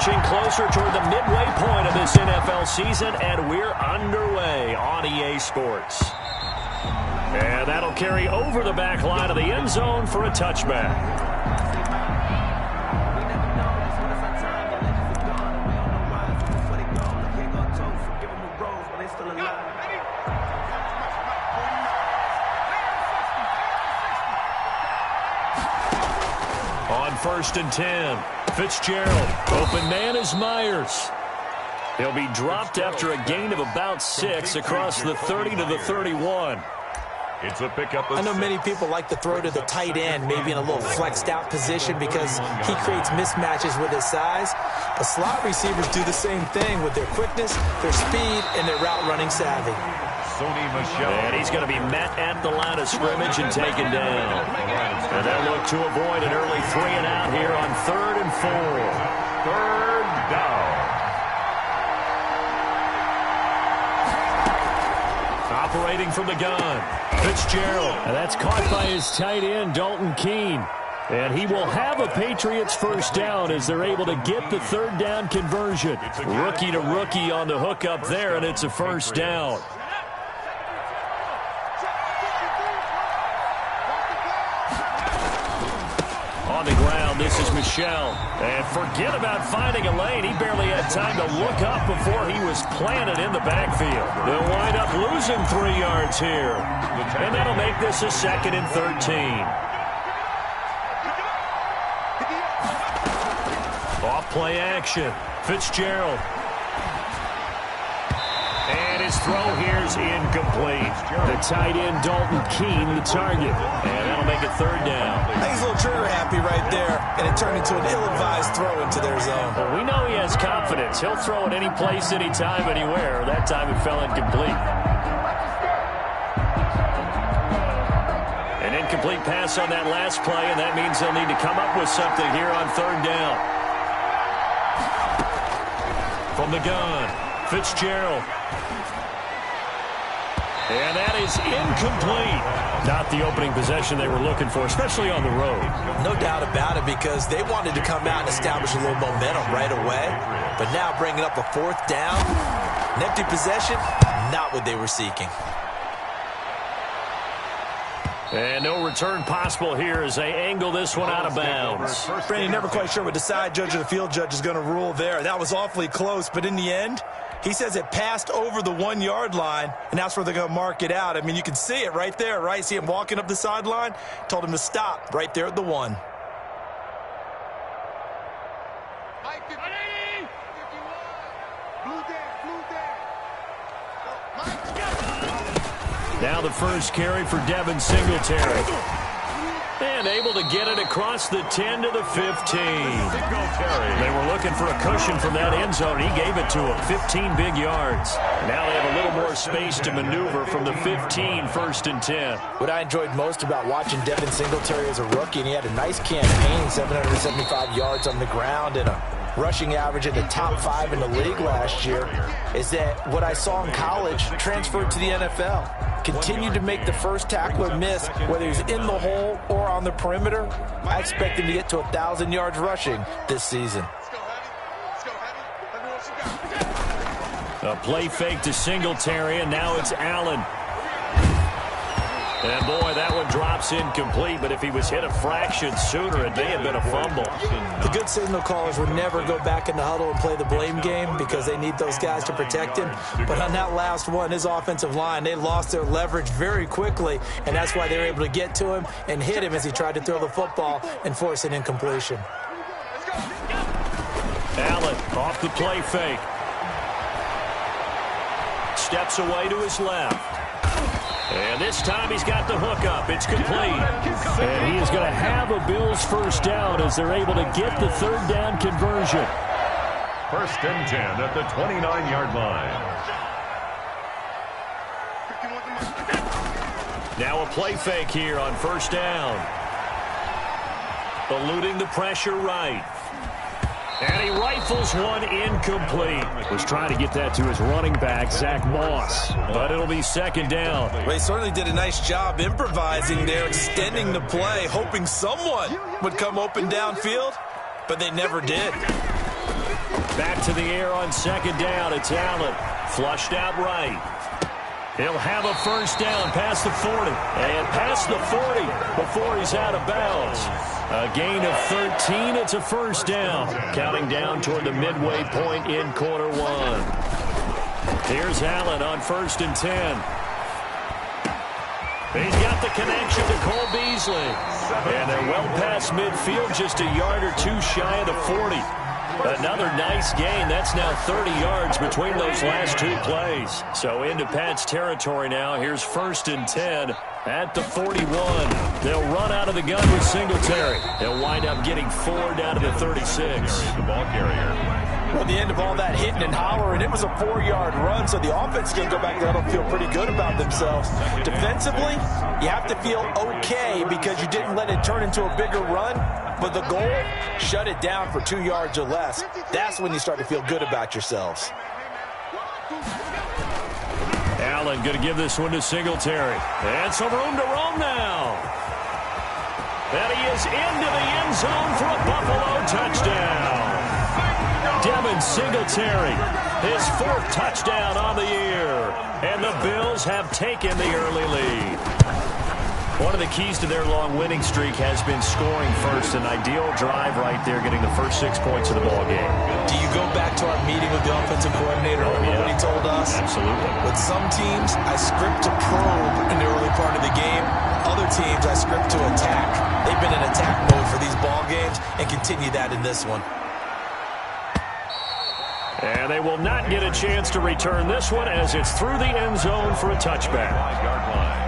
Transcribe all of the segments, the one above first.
inching closer toward the midway point of this NFL season, and we're underway on EA Sports. And that'll carry over the back line of the end zone for a touchback. On 1st and 10, Fitzgerald. Open man is Myers. He'll be dropped after a gain of about 6 across the 30 to the 31. It's a pickup. I know many people like to throw to the tight end, maybe in a little flexed out position because he creates mismatches with his size. But slot receivers do the same thing with their quickness, their speed, and their route running savvy. And he's going to be met at the line of scrimmage and taken down. And they'll look to avoid an early 3 and out here on 3rd and 4. 3rd down. Operating from the gun, Fitzgerald. And that's caught by his tight end, Dalton Keene. And he will have a Patriots first down as they're able to get the 3rd down conversion. Rookie to rookie on the hook up there, and it's a first down. On the ground, this is Michel. And forget about finding a lane. He barely had time to look up before he was planted in the backfield. They'll wind up losing 3 yards here. And that'll make this a 2nd and 13. Off play action. Fitzgerald. And his throw here's incomplete. The tight end, Dalton Keene, the target. And that'll make it 3rd down. I think he's a little trigger happy right there, and it turned into an ill-advised throw into their zone. Well, we know he has confidence. He'll throw it any place, anytime, anywhere. That time it fell incomplete. An incomplete pass on that last play, and that means they'll need to come up with something here on 3rd down. From the gun, Fitzgerald. And that is incomplete. Not the opening possession they were looking for, especially on the road. No doubt about it, because they wanted to come out and establish a little momentum right away. But now bringing up a 4th down, an empty possession, not what they were seeking. And no return possible here as they angle this one out of bounds. Brandon, never quite sure what the side judge or the field judge is going to rule there. That was awfully close, but in the end, he says it passed over the 1-yard line, and that's where they're going to mark it out. I mean, you can see it right there, right? See him walking up the sideline? Told him to stop right there at the 1. Now the first carry for Devin Singletary. And able to get it across the 10 to the 15. They were looking for a cushion from that end zone. He gave it to him. 15 big yards. Now they have a little more space to maneuver from the 15, 1st and 10. What I enjoyed most about watching Devin Singletary as a rookie, and he had a nice campaign, 775 yards on the ground and a rushing average in the top 5 in the league last year, is that what I saw in college transferred to the NFL. Continued to make the first tackler miss, whether he's in the hole or on the perimeter. I expect him to get to 1,000 yards rushing this season. A play fake to Singletary, and now it's Allen. And boy, that one drops incomplete, but if he was hit a fraction sooner, it may have been a fumble. The good signal callers would never go back in the huddle and play the blame game because they need those guys to protect him. But on that last one, his offensive line, they lost their leverage very quickly, and that's why they were able to get to him and hit him as he tried to throw the football and force an incompletion. Allen off the play fake. Steps away to his left. And this time he's got the hook up. It's complete. And he is going to have a Bills first down as they're able to get the 3rd down conversion. 1st and 10 at the 29-yard line. Now a play fake here on 1st down. Eluding the pressure right. And he rifles one incomplete. Was trying to get that to his running back, Zach Moss. But it'll be 2nd down. Well, he certainly did a nice job improvising there, extending the play, hoping someone would come open downfield, but they never did. Back to the air on second down. It's Allen. Flushed out right. He'll have a first down past the 40. And past the 40 before he's out of bounds. A gain of 13. It's a first down. Counting down toward the midway point in quarter one. Here's Allen on 1st and 10. He's got the connection to Cole Beasley. And they're well past midfield, just a yard or two shy of the 40. Another nice gain. That's now 30 yards between those last two plays. So into Pat's territory now. Here's 1st and 10 at the 41. They'll run out of the gun with Singletary. They'll wind up getting 4 down to the 36. The ball carrier. Well, the end of all that hitting and hollering, it was a 4-yard run, so the offense is going to go back there and feel pretty good about themselves. Defensively, you have to feel okay because you didn't let it turn into a bigger run, but the goal, shut it down for 2 yards or less. That's when you start to feel good about yourselves. Allen going to give this one to Singletary. And some room to roam now. And he is into the end zone for a Buffalo touchdown. Devin Singletary, his 4th touchdown on the year. And the Bills have taken the early lead. One of the keys to their long winning streak has been scoring first. An ideal drive right there, getting the first 6 points of the ball game. Do you go back to our meeting with the offensive coordinator? Remember what he told us? Absolutely. With some teams, I script to probe in the early part of the game. Other teams, I script to attack. They've been in attack mode for these ball games and continue that in this one. And they will not get a chance to return this one as it's through the end zone for a touchback. 5-yard line.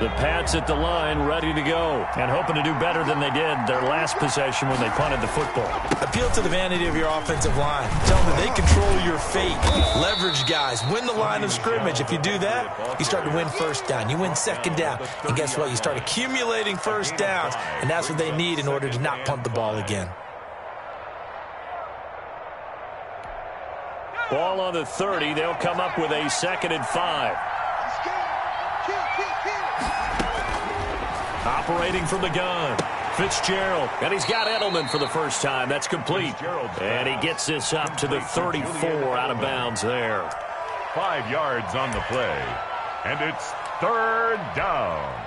The Pats at the line, ready to go, and hoping to do better than they did their last possession when they punted the football. Appeal to the vanity of your offensive line. Tell them that they control your fate. Leverage guys. Win the line of scrimmage. If you do that, you start to win first down. You win second down. And guess what? You start accumulating first downs, and that's what they need in order to not punt the ball again. Ball on the 30. They'll come up with a 2nd and 5. Operating from the gun, Fitzgerald, and he's got Edelman for the first time. That's complete. And he gets this up to the 34 out of bounds there. 5 yards on the play, and it's 3rd down.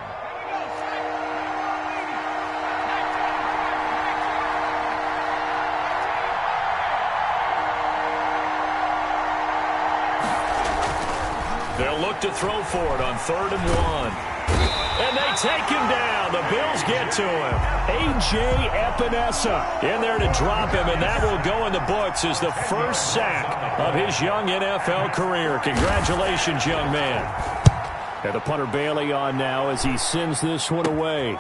They'll look to throw for it on 3rd and 1. And they take him down. The Bills get to him. A.J. Epinesa in there to drop him, and that will go in the books as the first sack of his young NFL career. Congratulations, young man. And the punter Bailey on now as he sends this one away.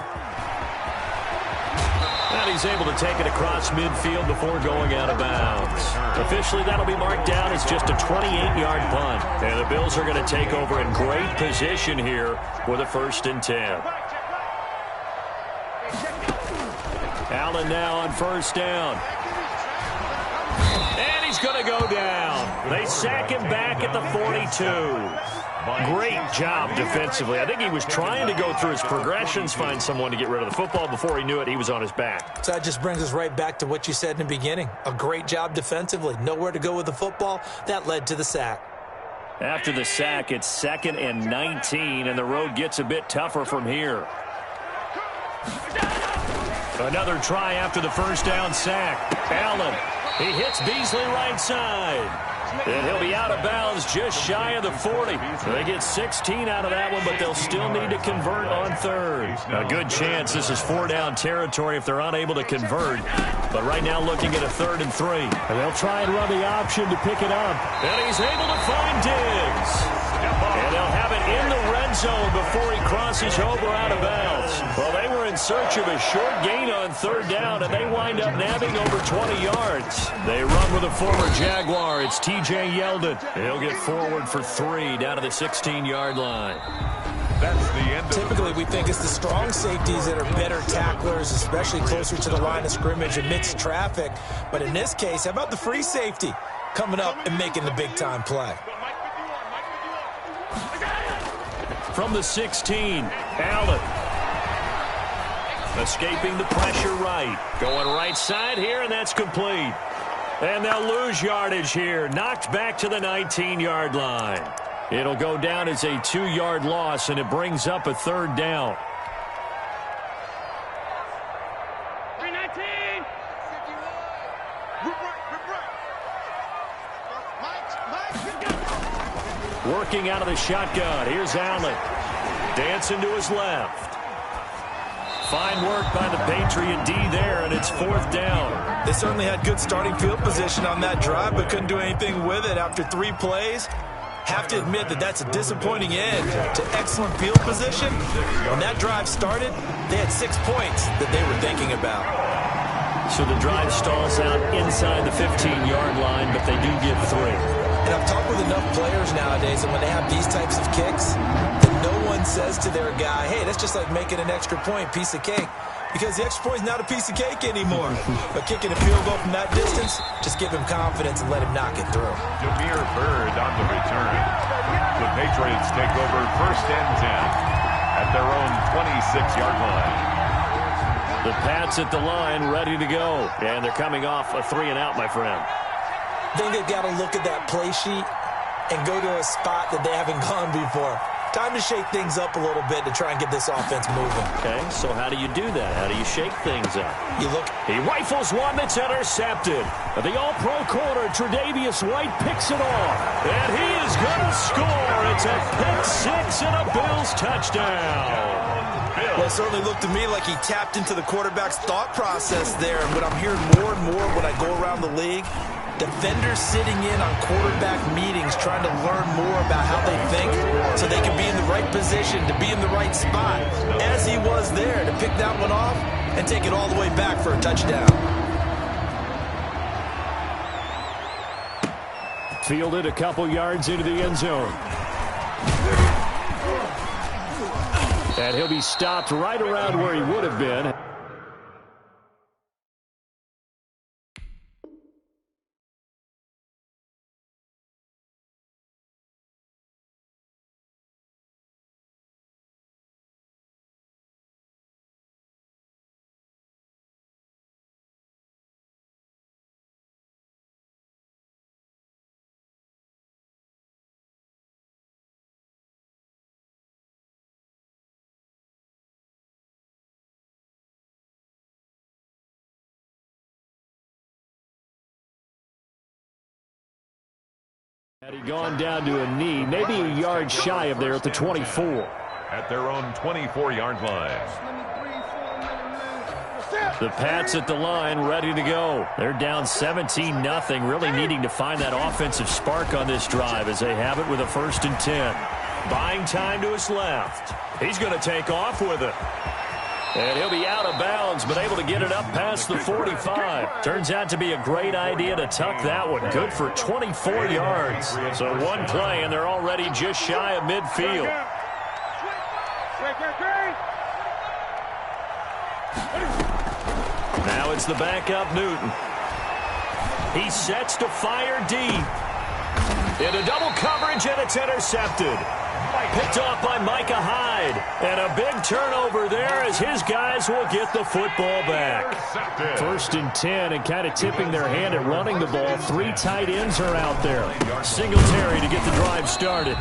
And he's able to take it across midfield before going out of bounds. Officially, that'll be marked down as just a 28-yard punt. And the Bills are going to take over in great position here with a 1st and 10. Allen now on 1st down. And he's going to go down. They sack him back at the 42. Great job defensively. I think he was trying to go through his progressions, find someone to get rid of the football. Before he knew it, he was on his back. So that just brings us right back to what you said in the beginning. A great job defensively. Nowhere to go with the football. That led to the sack. After the sack, it's 2nd and 19, and the road gets a bit tougher from here. Another try after the first down sack. Allen, he hits Beasley right side. And he'll be out of bounds just shy of the 40. They get 16 out of that one, but they'll still need to convert on 3rd. A good chance this is 4-down territory if they're unable to convert. But right now looking at a 3rd and 3. And they'll try and run the option to pick it up. And he's able to find Diggs. And they'll have it in the red zone before he crosses over out of bounds. Well, they were in search of a short gain on 3rd down, and they wind up nabbing over 20 yards. They run with a former Jaguar. It's T.J. Yeldon. He'll get forward for 3 down to the 16-yard line. That's the end. Typically, we think it's the strong safeties that are better tacklers, especially closer to the line of scrimmage amidst traffic. But in this case, how about the free safety coming up and making the big-time play? from the 16. Allen. Escaping the pressure right. Going right side here, and that's complete. And they'll lose yardage here. Knocked back to the 19-yard line. It'll go down as a 2-yard loss, and it brings up a third down. 319. Working out of the shotgun. Here's Allen. Dancing to his left. Fine work by the Patriot D there, and it's fourth down. They certainly had good starting field position on that drive, but couldn't do anything with it after 3 plays. Have to admit that that's a disappointing end to excellent field position. When that drive started, they had 6 points that they were thinking about. So the drive stalls out inside the 15-yard line, but they do get 3. And I've talked with enough players nowadays, and when they have these types of kicks, that no one says to their guy, hey, that's just like making an extra point, piece of cake. Because the extra point is not a piece of cake anymore. But kicking a field goal from that distance, just give him confidence and let him knock it through. Jameer Byrd on the return. The Patriots take over first and 10 at their own 26-yard line. The Pats at the line, ready to go. And they're coming off a 3-and-out, my friend. I think they've got to look at that play sheet and go to a spot that they haven't gone before. Time to shake things up a little bit to try and get this offense moving. Okay, so how do you do that? How do you shake things up? You look. He rifles one that's intercepted. The all-pro corner, Tre'Davious White, picks it off. And he is going to score. It's a pick six and a Bills touchdown. Well, it certainly looked to me like he tapped into the quarterback's thought process there. And what I'm hearing more and more when I go around the league, defenders sitting in on quarterback meetings trying to learn more about how they think so they can be in the right position to be in the right spot, as he was there to pick that one off and take it all the way back for a touchdown. Fielded a couple yards into the end zone. And he'll be stopped right around where he would have been. Had he gone down to a knee, maybe a yard shy of there at the 24. At their own 24-yard line. The Pats at the line, ready to go. They're down 17-0, really needing to find that offensive spark on this drive as they have it with a 1st and 10. Buying time to his left. He's going to take off with it. And he'll be out of bounds, but able to get it up past the 45. Turns out to be a great idea to tuck that one. Good for 24 yards. So one play, and they're already just shy of midfield. Now it's the backup Newton. He sets to fire deep. Into double coverage, and it's intercepted. Picked off by Micah Hyde. And a big turnover there as his guys will get the football back. 1st and 10, and kind of tipping their hand at running the ball. 3 tight ends are out there. Singletary to get the drive started.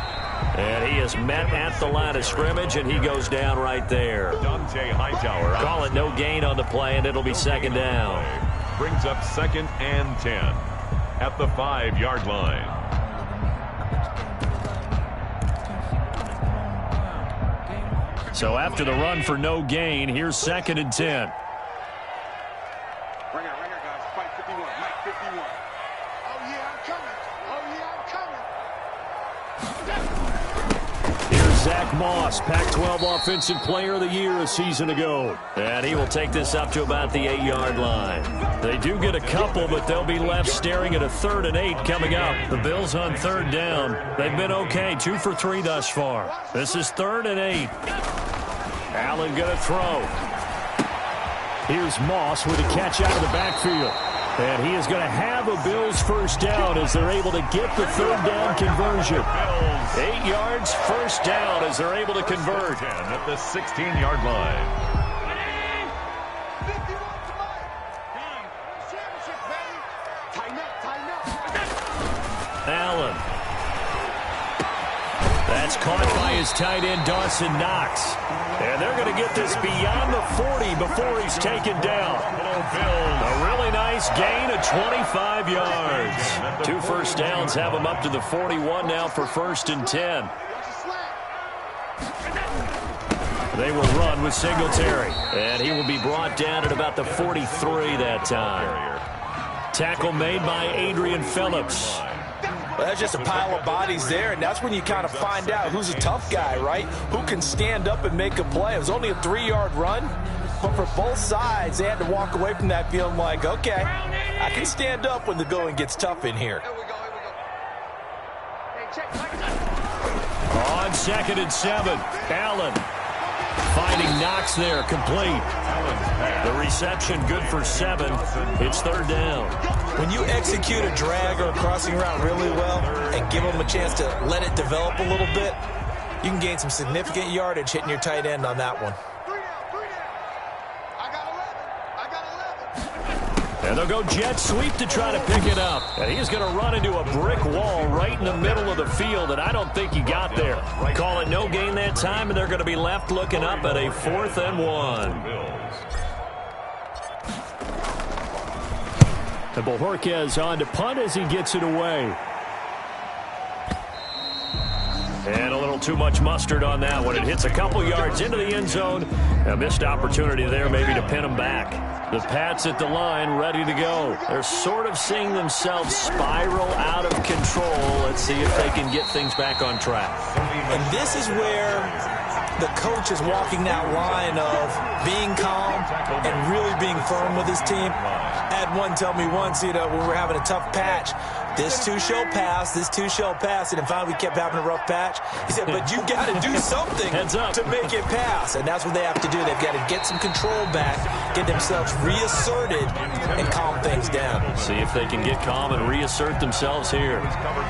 And he is met at the line of scrimmage, and he goes down right there. Dante Hightower. Call it no gain on the play, and it'll be 2nd down. Brings up 2nd and 10 at the 5-yard line. So after the run for no gain, here's 2nd and 10. Right here, guys. Fight 51. Mike 51. Oh, yeah, I'm coming. Oh, yeah, I'm coming. Here's Zach Moss, Pac-12 Offensive Player of the Year a season ago. And he will take this up to about the 8-yard line. They do get a couple, but they'll be left staring at a 3rd and 8 coming up. The Bills on 3rd down. They've been okay, 2 for 3 thus far. This is 3rd and 8. Allen going to throw. Here's Moss with a catch out of the backfield. And he is going to have a Bills first down as they're able to get the third down conversion. 8 yards, first down as they're able to convert. At the 16-yard line. Allen. That's caught by his tight end, Dawson Knox. And they're going to get this beyond the 40 before he's taken down. A really nice gain of 25 yards. 2 first downs have him up to the 41 now for 1st and 10. They will run with Singletary. And he will be brought down at about the 43 that time. Tackle made by Adrian Phillips. Well, that's just a pile of bodies there, and that's when you kind of find out who's a tough guy, right? Who can stand up and make a play. It was only a 3-yard run, but for both sides, they had to walk away from that feeling like, okay, I can stand up when the going gets tough in here. On 2nd and 7, Allen finding Knox there, complete. The reception good for 7. It's 3rd down. When you execute a drag or a crossing route really well and give them a chance to let it develop a little bit, you can gain some significant yardage hitting your tight end on that one. And they'll go jet sweep to try to pick it up. And he's going to run into a brick wall right in the middle of the field, and I don't think he got there. Call it no gain that time, and they're going to be left looking up at a 4th and 1. And Bojorquez on to punt as he gets it away. And a little too much mustard on that one. It hits a couple yards into the end zone. A missed opportunity there maybe to pin him back. The Pats at the line ready to go. They're sort of seeing themselves spiral out of control. Let's see if they can get things back on track. And this is where the coach is walking that line of being calm and really being firm with his team. I had one tell me once, when we're having a tough patch, this too shall pass, this too shall pass. And finally we kept having a rough patch. He said, but you got to do something to make it pass. And that's what they have to do. They've got to get some control back, get themselves reasserted, and calm things down. See if they can get calm and reassert themselves here.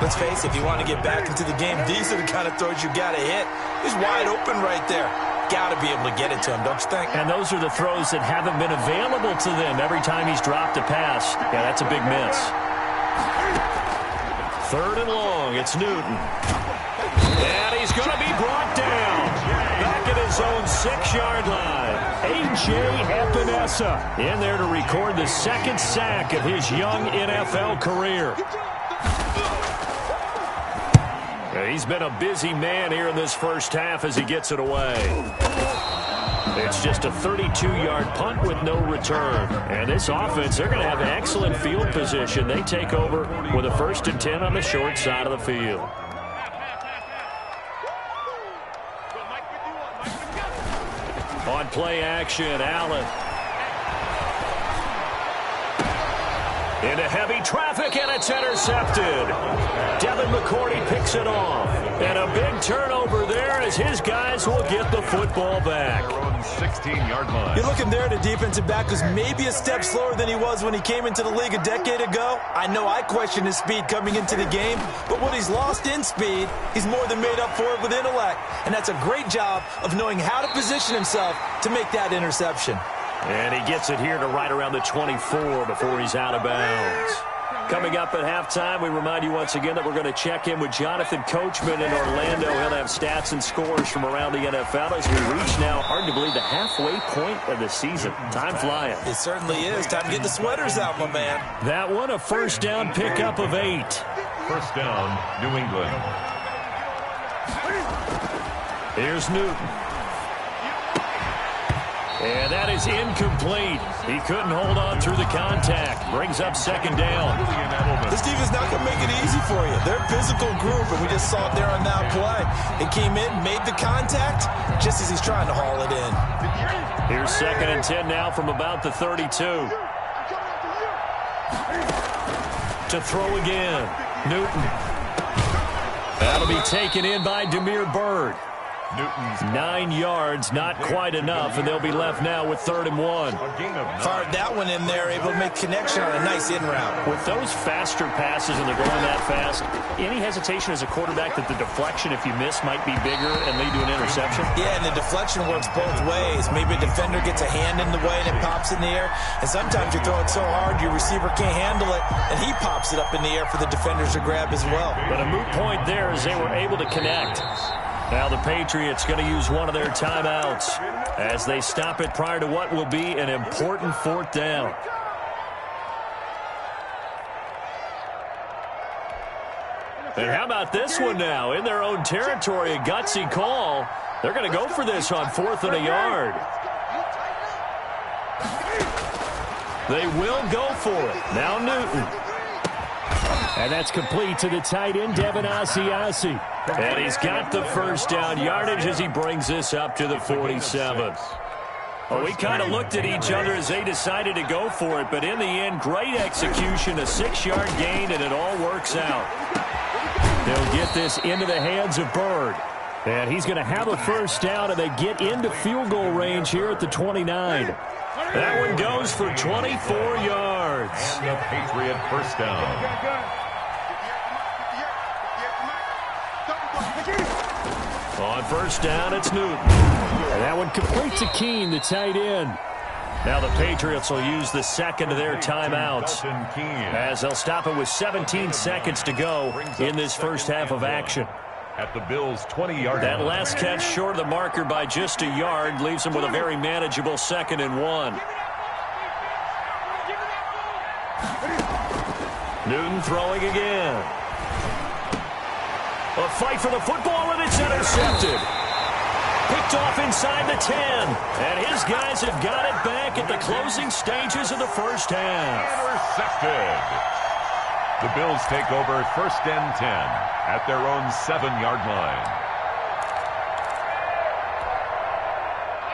Let's face it, if you want to get back into the game, these are the kind of throws you got to hit. He's wide open right there. Got to be able to get it to him, don't you think? And those are the throws that haven't been available to them every time he's dropped a pass. Yeah, that's a big miss. 3rd and long, it's Newton. And he's going to be brought down. Back at his own 6-yard line. A.J. Epinesa in there to record the 2nd sack of his young NFL career. He's been a busy man here in this first half as he gets it away. It's just a 32-yard punt with no return. And this offense, they're going to have excellent field position. They take over with a 1st and 10 on the short side of the field. On play action, Allen. Into heavy traffic, and it's intercepted. Devin McCourty picks it off. And a big turnover there as his guys will get the football back. 16-yard line. You're looking there at a defensive back who's maybe a step slower than he was when he came into the league a decade ago. I know I questioned his speed coming into the game, but what he's lost in speed, he's more than made up for it with intellect. And that's a great job of knowing how to position himself to make that interception. And he gets it here to right around the 24 before he's out of bounds. Coming up at halftime, we remind you once again that we're going to check in with Jonathan Coachman in Orlando. He'll have stats and scores from around the NFL as we reach now, hard to believe, the halfway point of the season. Time flying. It certainly is. Time to get the sweaters out, my man. That one, a first down pickup of 8. First down, New England. Here's Newton. And that is incomplete. He couldn't hold on through the contact. Brings up 2nd down. This defense not going to make it easy for you. They're a physical group, and we just saw it there on that play. He came in, made the contact, just as he's trying to haul it in. Here's 2nd and 10 now from about the 32. To throw again. Newton. That'll be taken in by Damiere Byrd. Newton's 9 yards, not quite enough, and they'll be left now with 3rd and 1. a gain of 9. Fired that one in there, able to make connection on a nice in route. With those faster passes and they're going that fast, any hesitation as a quarterback that the deflection, if you miss, might be bigger and lead to an interception? Yeah, and the deflection works both ways. Maybe a defender gets a hand in the way and it pops in the air, and sometimes you throw it so hard your receiver can't handle it, and he pops it up in the air for the defenders to grab as well. But a moot point there as they were able to connect. Now the Patriots going to use one of their timeouts as they stop it prior to what will be an important 4th down. And how about this one now? In their own territory, a gutsy call. They're going to go for this on 4th and a yard. They will go for it. Now Newton. And that's complete to the tight end, Devin Asiasi. And he's got the first down yardage as he brings this up to the 47. Well, we kind of looked at each other as they decided to go for it, but in the end, great execution, a 6-yard gain, and it all works out. They'll get this into the hands of Bird. And he's going to have a first down, and they get into field goal range here at the 29. That one goes for 24 yards. And the Patriot first down. On first down, it's Newton. And that one complete to Keene, the tight end. Now the Patriots will use the second of their timeouts as they'll stop it with 17 seconds to go in this first half of action. At the Bills' 20-yard line. That last catch short of the marker by just a yard leaves them with a very manageable 2nd and 1. Newton throwing again. A fight for the football, and it's intercepted. Picked off inside the 10. And his guys have got it back at the closing stages of the first half. Intercepted. The Bills take over 1st and 10 at their own 7-yard line.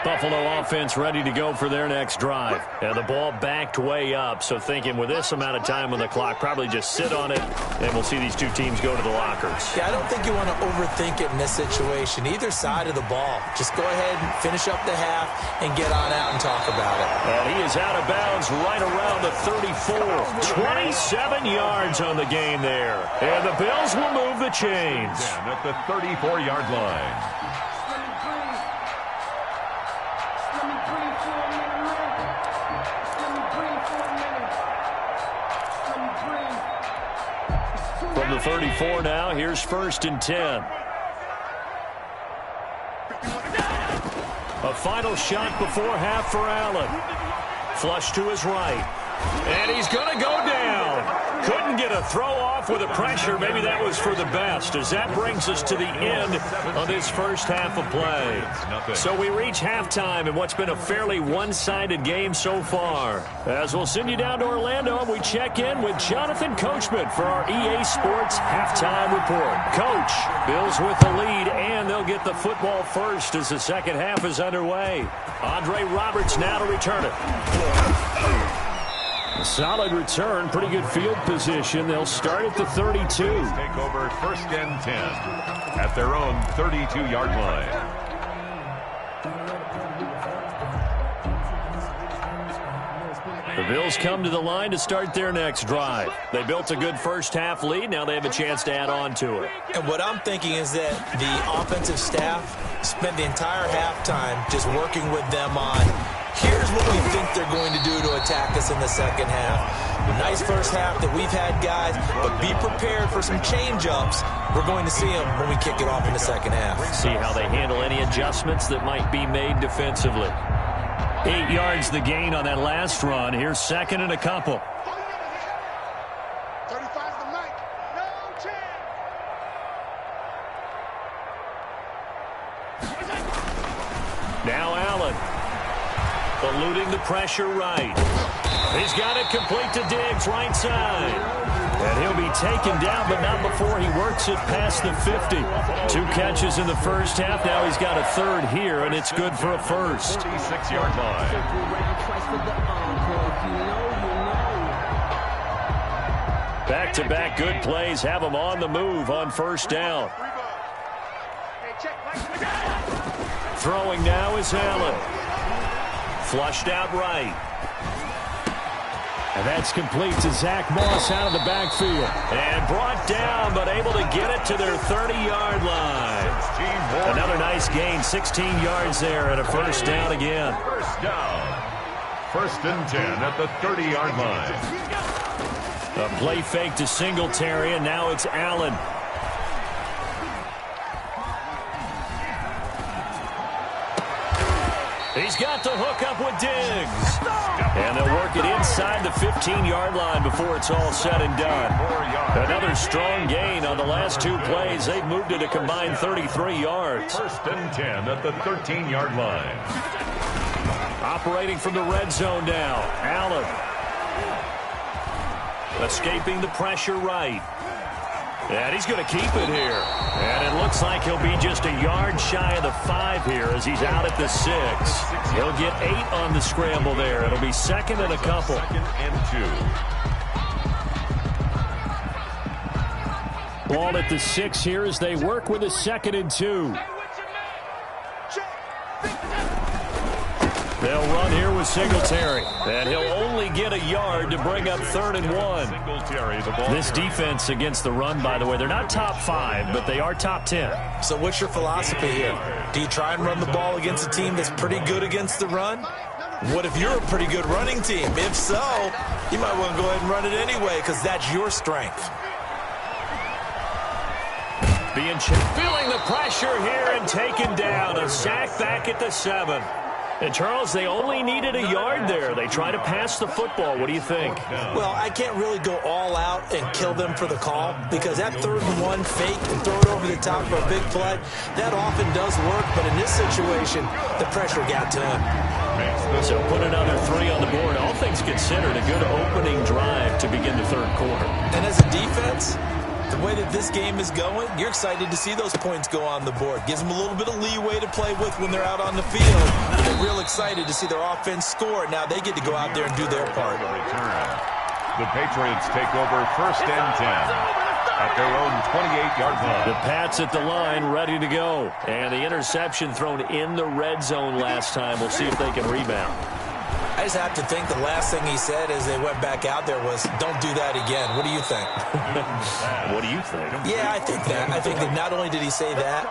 Buffalo offense ready to go for their next drive. And the ball backed way up, so thinking with this amount of time on the clock, probably just sit on it, and we'll see these two teams go to the lockers. Yeah, I don't think you want to overthink it in this situation. Either side of the ball. Just go ahead and finish up the half and get on out and talk about it. And he is out of bounds right around the 34. 27 yards on the game there. And the Bills will move the chains. At the 34-yard line. From the 34 now, here's 1st and 10. A final shot before half for Allen. Flush to his right. And he's going to go down. Couldn't get a throw off with the pressure. Maybe that was for the best, as that brings us to the end of this first half of play. So we reach halftime in what's been a fairly one-sided game so far. As we'll send you down to Orlando, and we check in with Jonathan Coachman for our EA Sports Halftime Report. Coach, Bills with the lead, and they'll get the football first as the second half is underway. Andre Roberts now to return it. A solid return, pretty good field position. They'll start at the 32. Take over 1st and 10 at their own 32-yard line. The Bills come to the line to start their next drive. They built a good first half lead. Now they have a chance to add on to it. And what I'm thinking is that the offensive staff spent the entire halftime just working with them on, here's what we think they're going to do to attack us in the second half. A nice first half that we've had, guys, but be prepared for some change-ups. We're going to see them when we kick it off in the second half. See how they handle any adjustments that might be made defensively. 8 yards the gain on that last run. Here's 2nd and a couple. 35's the mic. No chance. Now Allen. Eluding the pressure right. He's got it complete to Diggs, right side. And he'll be taken down, but not before he works it past the 50. 2 catches in the first half. Now he's got a third here, and it's good for a first. 46-yard line. Back-to-back good plays have him on the move on first down. Throwing now is Allen. Flushed out right. And that's complete to Zach Moss out of the backfield. And brought down, but able to get it to their 30-yard line. Another nice gain, 16 yards there, and a first down again. First down. 1st and 10 at the 30-yard line. A play fake to Singletary, and now it's Allen. He's got the hook up with Diggs. And they'll work it inside the 15-yard line before it's all said and done. Another strong gain on the last 2 plays. They've moved it a combined 33 yards. 1st and 10 at the 13-yard line. Operating from the red zone now. Allen. Escaping the pressure right. And he's going to keep it here. And it looks like he'll be just a yard shy of the 5 here as he's out at the 6. He'll get 8 on the scramble there. It'll be 2nd and a couple. 2nd and 2. Ball at the 6 here as they work with a 2nd and 2. They'll run here with Singletary. And he'll only get a yard to bring up 3rd and 1. This defense against the run, by the way, they're not top 5, but they are top 10. So what's your philosophy here? Do you try and run the ball against a team that's pretty good against the run? What if you're a pretty good running team? If so, you might want to go ahead and run it anyway because that's your strength. Feeling the pressure here and taken down. A sack back at the 7. And, Charles, they only needed a yard there. They try to pass the football. What do you think? Well, I can't really go all out and kill them for the call because that 3rd and 1 fake and throw it over the top for a big play, that often does work. But in this situation, the pressure got to him. So put another 3 on the board. All things considered, a good opening drive to begin the 3rd quarter. And as a defense, the way that this game is going, you're excited to see those points go on the board. Gives them a little bit of leeway to play with when they're out on the field. They're real excited to see their offense score. Now they get to go out there and do their part. The Patriots take over 1st and 10 at their own 28-yard line. The Pats at the line, ready to go. And the interception thrown in the red zone last time. We'll see if they can rebound. I just have to think the last thing he said as they went back out there was, don't do that again. What do you think? What do you think? Yeah, I think that. I think that not only did he say that,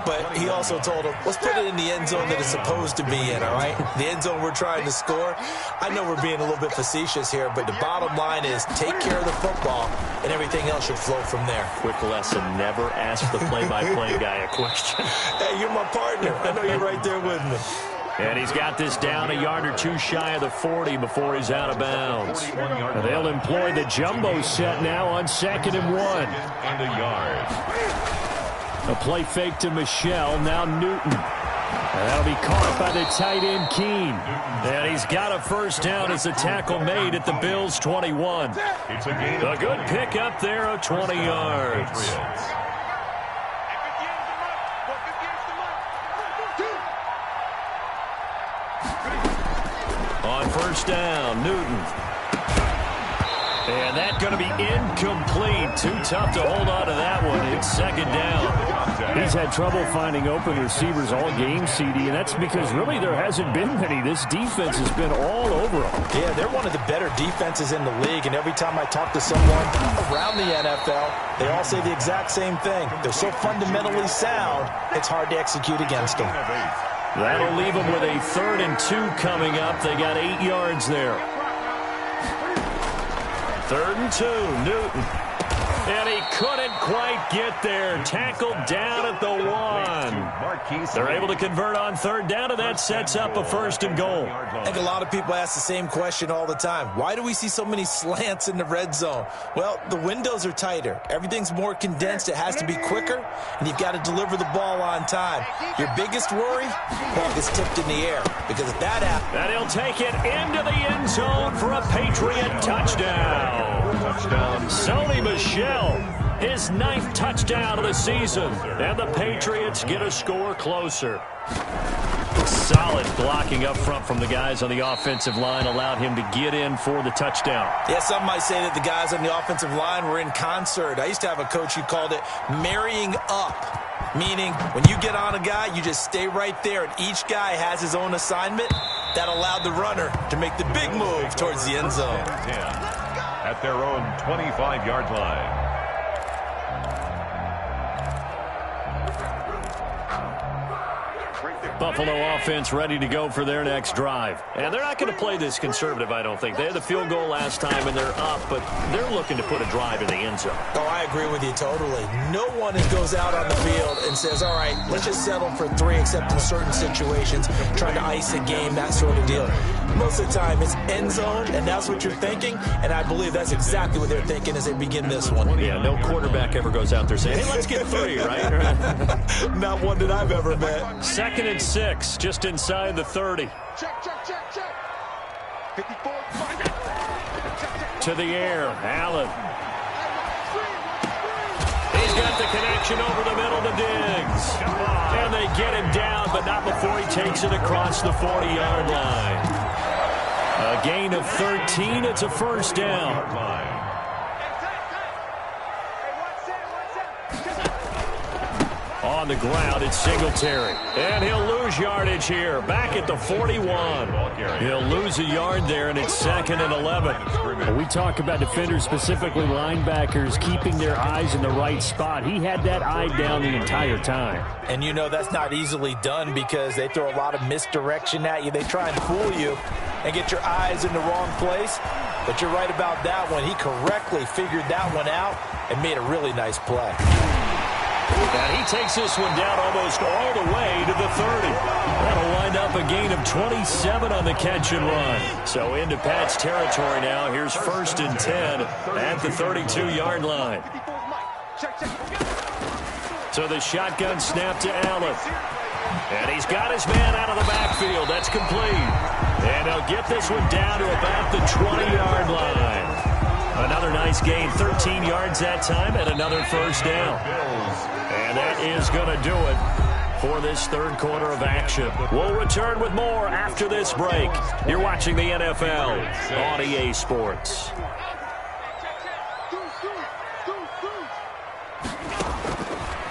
but he also told him, let's put it in the end zone that it's supposed to be in, all right? The end zone we're trying to score. I know we're being a little bit facetious here, but the bottom line is take care of the football, and everything else should flow from there. Quick lesson, never ask the play-by-play guy a question. Hey, you're my partner. I know you're right there with me. And he's got this down a yard or 2 shy of the 40 before he's out of bounds. And they'll employ the jumbo set now on 2nd and 1. And a yard. A play fake to Michelle, now Newton. And that'll be caught by the tight end, Keene. And he's got a first down as the tackle made at the Bills' 21. It's a good pick up there of 20 yards. On first down, Newton. And that's going to be incomplete. Too tough to hold on to that one. It's 2nd down. He's had trouble finding open receivers all game, CD, and that's because really there hasn't been many. This defense has been all over them. Yeah, they're one of the better defenses in the league, and every time I talk to someone around the NFL, they all say the exact same thing. They're so fundamentally sound, it's hard to execute against them. That'll leave them with a 3rd and 2 coming up. They got 8 yards there. 3rd and 2, Newton. And he couldn't quite get there. Tackled down at the 1. They're able to convert on 3rd down, and that sets up a 1st and goal. I think a lot of people ask the same question all the time. Why do we see so many slants in the red zone? Well, the windows are tighter. Everything's more condensed. It has to be quicker, and you've got to deliver the ball on time. Your biggest worry? Ball gets tipped in the air, because if that happens... And he'll take it into the end zone for a Patriot touchdown. Sony Michel, his 9th touchdown of the season. And the Patriots get a score closer. Solid blocking up front from the guys on the offensive line allowed him to get in for the touchdown. Yeah, some might say that the guys on the offensive line were in concert. I used to have a coach who called it marrying up. Meaning, when you get on a guy, you just stay right there, and each guy has his own assignment. That allowed the runner to make the big move towards the end zone. At their own 25-yard line. Buffalo offense ready to go for their next drive. And they're not going to play this conservative, I don't think. They had the field goal last time, and they're up, but they're looking to put a drive in the end zone. Oh, I agree with you totally. No one goes out on the field and says, all right, let's just settle for 3, except in certain situations, trying to ice a game, that sort of deal. Most of the time, it's end zone, and that's what you're thinking, and I believe that's exactly what they're thinking as they begin this one. Yeah, no quarterback ever goes out there saying, hey, let's get 3, right? Not one that I've ever met. 2nd and 6, just inside the 30. Check. 54. To the air, Allen. He's got the connection over the middle to Diggs. And they get him down, but not before he takes it across the 40-yard line. A gain of 13. It's a first down. On the ground, it's Singletary. And he'll lose yardage here. Back at the 41. He'll lose a yard there, and it's 2nd and 11. We talk about defenders, specifically linebackers, keeping their eyes in the right spot. He had that eye down the entire time. And you know that's not easily done because they throw a lot of misdirection at you. They try and fool you and get your eyes in the wrong place. But you're right about that one. He correctly figured that one out and made a really nice play. And he takes this one down almost all the way to the 30. That'll wind up a gain of 27 on the catch and run. So into Pat's territory now. Here's 1st and 10 at the 32-yard line. So the shotgun snap to Allen. And he's got his man out of the backfield. That's complete. And he'll get this one down to about the 20-yard line. Another nice gain, 13 yards that time, and another first down. And that is going to do it for this third quarter of action. We'll return with more after this break. You're watching the NFL on EA Sports.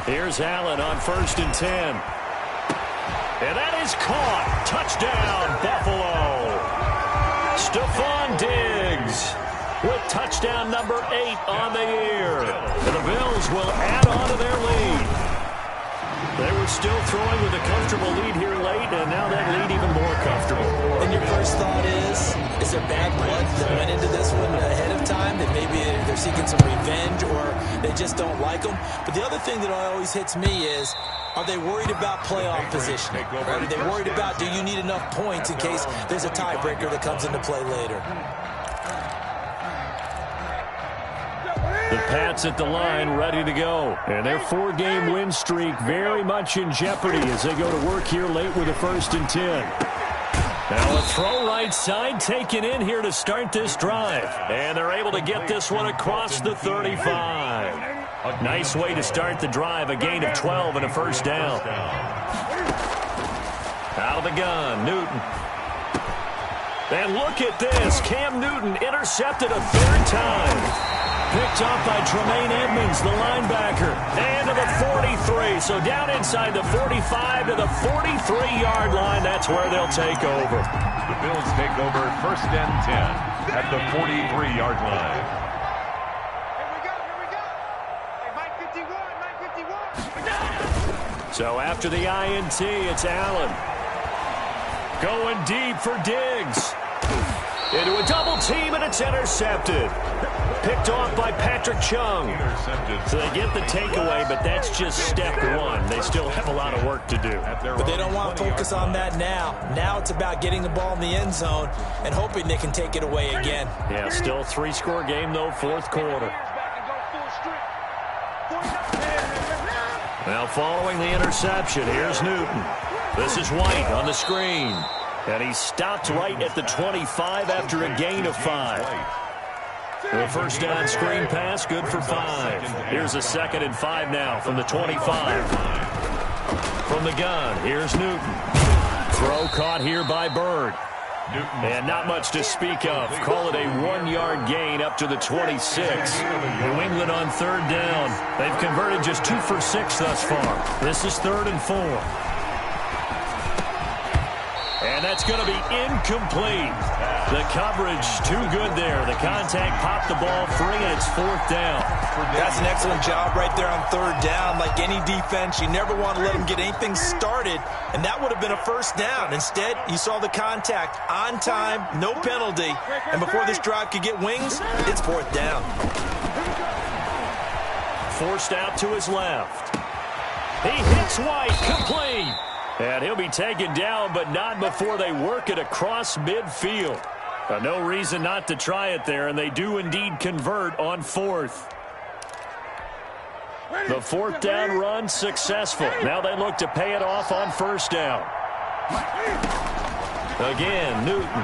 Here's Allen on 1st and 10. And that is caught. Touchdown, Buffalo. Stephon Diggs with touchdown number 8 on the year. And the Bills will add on to their lead. They were still throwing with a comfortable lead here late, and now that lead even more comfortable. And your first thought is there bad blood that went into this one ahead of time, that maybe they're seeking some revenge or they just don't like them? But the other thing that always hits me is, are they worried about playoff positioning? Right? Are they worried about, do you need enough points in case there's a tiebreaker that comes into play later? The Pats at the line, ready to go. And their 4-game win streak very much in jeopardy as they go to work here late with a 1st and 10. Now a throw right side taken in here to start this drive. And they're able to get this one across the 35. A nice way to start the drive, a gain of 12 and a first down. Out of the gun, Newton. And look at this. Cam Newton intercepted a 3rd time. Picked off by Tremaine Edmonds, the linebacker. And to the 43. So down inside the 45 to the 43-yard line. That's where they'll take over. The Bills take over 1st and 10 at the 43-yard line. Here we go. Hey, Mike 51. So after the INT, it's Allen. Going deep for Diggs. Into a double team, and it's intercepted. Picked off by Patrick Chung. So they get the takeaway, but that's just step 1. They still have a lot of work to do. But they don't want to focus on that now. Now it's about getting the ball in the end zone and hoping they can take it away again. Yeah, still 3-score game, though, 4th quarter. Now following the interception, here's Newton. This is White on the screen. And he stopped right at the 25 after a gain of 5. The first down screen pass, good for 5. Here's a 2nd and 5 now from the 25. From the gun, here's Newton. Throw caught here by Bird. And not much to speak of. Call it a 1-yard gain up to the 26. New England on third down. They've converted just 2 for 6 thus far. This is 3rd and 4. And that's going to be incomplete. The coverage too good there. The contact popped the ball free, and it's 4th down. That's an excellent job right there on third down. Like any defense, you never want to let them get anything started, and that would have been a 1st down. Instead, you saw the contact on time, no penalty, and before this drive could get wings, it's 4th down. Forced out to his left. He hits White, complete. And he'll be taken down, but not before they work it across midfield. No reason not to try it there, and they do indeed convert on 4th. The 4th down run successful. Now they look to pay it off on 1st down. Again, Newton.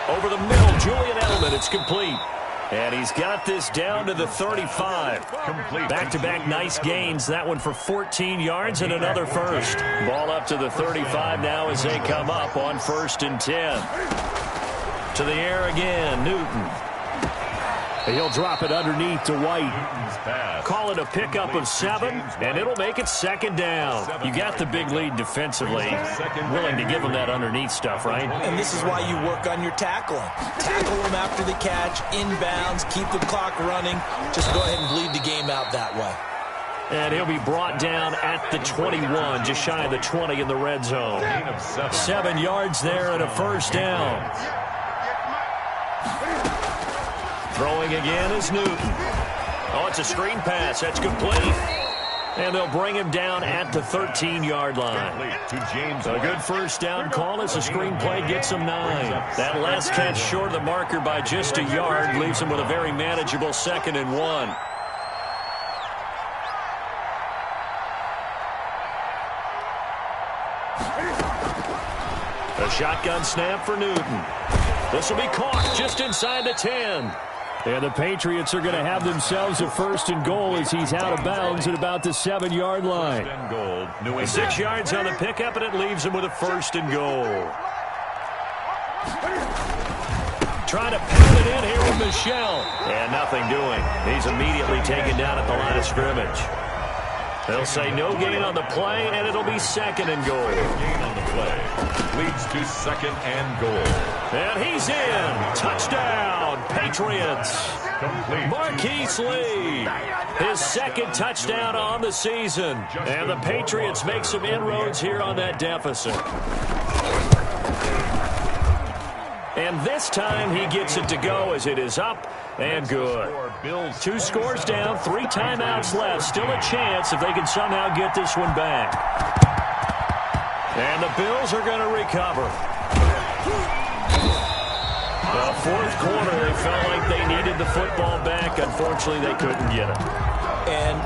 Over the middle, Julian Edelman. It's complete. And he's got this down to the 35. Back-to-back nice gains. That one for 14 yards and another first. Ball up to the 35 now as they come up on 1st and 10. To the air again, Newton. He'll drop it underneath to White. Call it a pickup of 7, and it'll make it 2nd down. You got the big lead defensively. Willing to give them that underneath stuff, right? And this is why you work on your tackling. Tackle them after the catch, inbounds, keep the clock running. Just go ahead and bleed the game out that way. And he'll be brought down at the 21, just shy of the 20 in the red zone. 7 yards there and a 1st down. Throwing again is Newton. Oh, it's a screen pass. That's complete. And they'll bring him down at the 13-yard line. A good 1st down call as the screen play gets him 9. That last catch short of the marker by just a yard leaves him with a very manageable 2nd and 1. A shotgun snap for Newton. This will be caught just inside the 10. And the Patriots are going to have themselves a 1st and goal as he's out of bounds at about the 7-yard line. 6 yards on the pickup, and it leaves him with a 1st and goal. Trying to pound it in here with Michel. And nothing doing. He's immediately taken down at the line of scrimmage. They'll say no gain on the play, and it'll be 2nd and goal. Gain on the play. Leads to 2nd and goal. And he's in. Touchdown, Patriots. Complete. Marquise Lee. His 2nd touchdown on the season. And the Patriots make some inroads here on that deficit. And this time he gets it to go as it is up and good. 2 scores down, 3 timeouts left. Still a chance if they can somehow get this one back. And the Bills are going to recover. The 4th quarter, they felt like they needed the football back. Unfortunately, they couldn't get it. And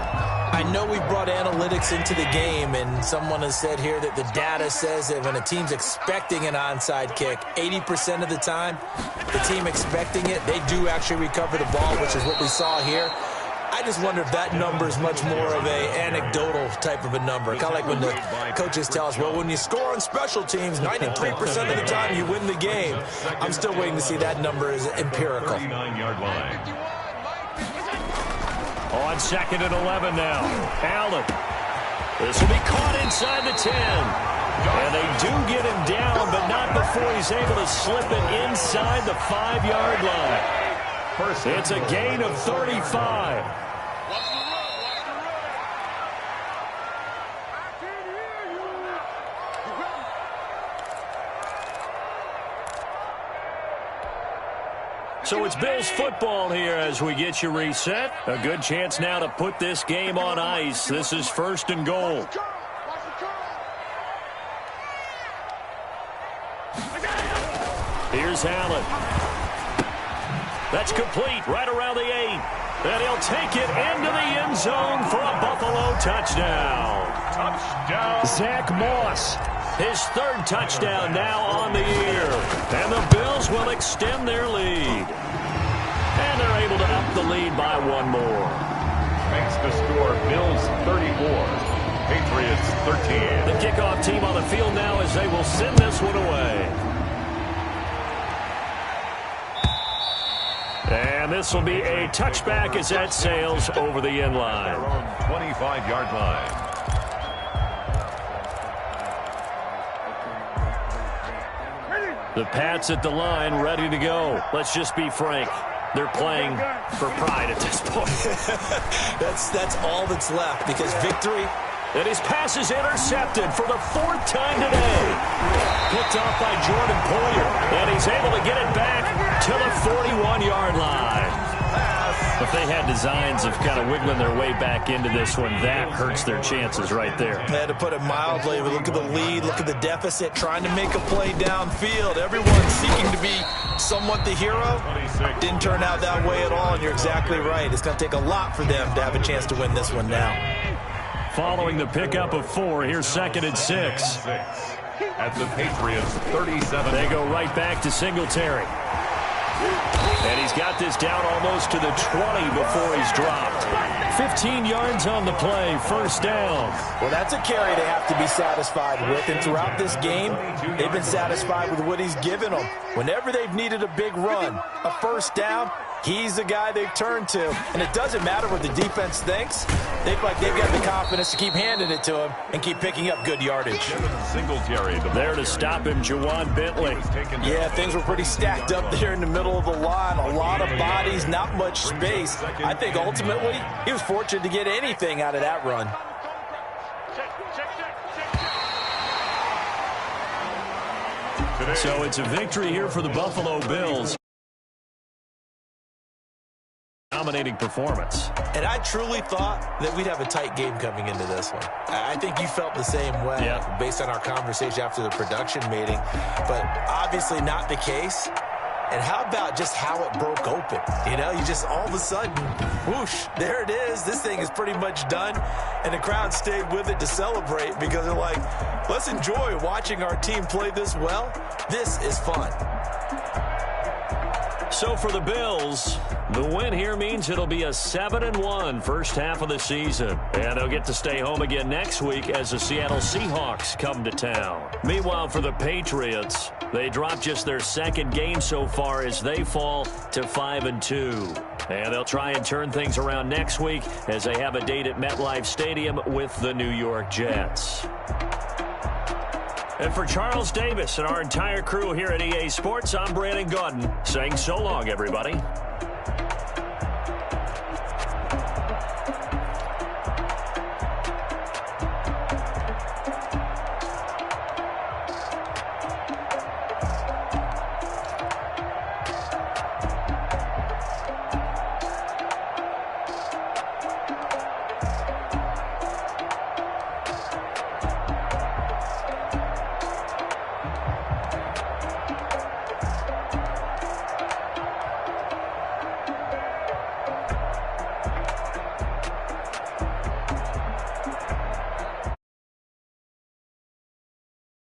I know we brought analytics into the game, and someone has said here that the data says that when a team's expecting an onside kick, 80% of the time, the team expecting it, they do actually recover the ball, which is what we saw here. I just wonder if that number is much more of a anecdotal type of a number. Kind of like when the coaches tell us, well, when you score on special teams, 93% of the time you win the game. I'm still waiting to see that number is empirical. 39-yard line. On 2nd and 11 now. Allen. This will be caught inside the 10. And they do get him down, but not before he's able to slip it inside the 5-yard line. It's a gain of 35. So it's Bills football here as we get you reset. A good chance now to put this game on ice. This is 1st and goal. Here's Allen. That's complete right around the 8. And he'll take it into the end zone for a Buffalo touchdown. Touchdown. Zach Moss. His 3rd touchdown now on the year. And the Bills will extend their lead. And they're able to up the lead by 1 more. Makes the score Bills 34, Patriots 13. The kickoff team on the field now as they will send this one away. And this will be a touchback as that sails over the end line. Their own 25-yard line. The Pats at the line, ready to go. Let's just be frank. They're playing for pride at this point. That's all that's left, because victory. And his pass is intercepted for the 4th time today. Picked off by Jordan Poyer. And he's able to get it back to the 41-yard line. If they had designs of kind of wiggling their way back into this one, that hurts their chances right there. I had to put it mildly. Look at the lead, look at the deficit, trying to make a play downfield. Everyone seeking to be somewhat the hero. Didn't turn out that way at all, and you're exactly right. It's going to take a lot for them to have a chance to win this one now. Following the pickup of 4, here's 2nd and 6. At the Patriots 37. They go right back to Singletary. And he's got this down almost to the 20 before he's dropped. 15 yards on the play, 1st down. Well, that's a carry they have to be satisfied with. And throughout this game, they've been satisfied with what he's given them. Whenever they've needed a big run, a 1st down, he's the guy they've turned to. And it doesn't matter what the defense thinks. They've got the confidence to keep handing it to him and keep picking up good yardage. Singletary there to stop him, Jawan Bentley. Yeah, things were pretty stacked up there in the middle of the line. A lot of bodies, not much space. I think ultimately he was fortunate to get anything out of that run. So it's a victory here for the Buffalo Bills. Dominating performance. And I truly thought that we'd have a tight game coming into this one. I think you felt the same way based on our conversation after the production meeting, but obviously not the case. And how about just how it broke open? You know, you just all of a sudden, whoosh, there it is. This thing is pretty much done. And the crowd stayed with it to celebrate because they're like, let's enjoy watching our team play this well. This is fun. So for the Bills, the win here means it'll be a 7-1 first half of the season. And they'll get to stay home again next week as the Seattle Seahawks come to town. Meanwhile, for the Patriots, they dropped just their 2nd game so far as they fall to 5-2. And they'll try and turn things around next week as they have a date at MetLife Stadium with the New York Jets. And for Charles Davis and our entire crew here at EA Sports, I'm Brandon Gaudin saying so long, everybody.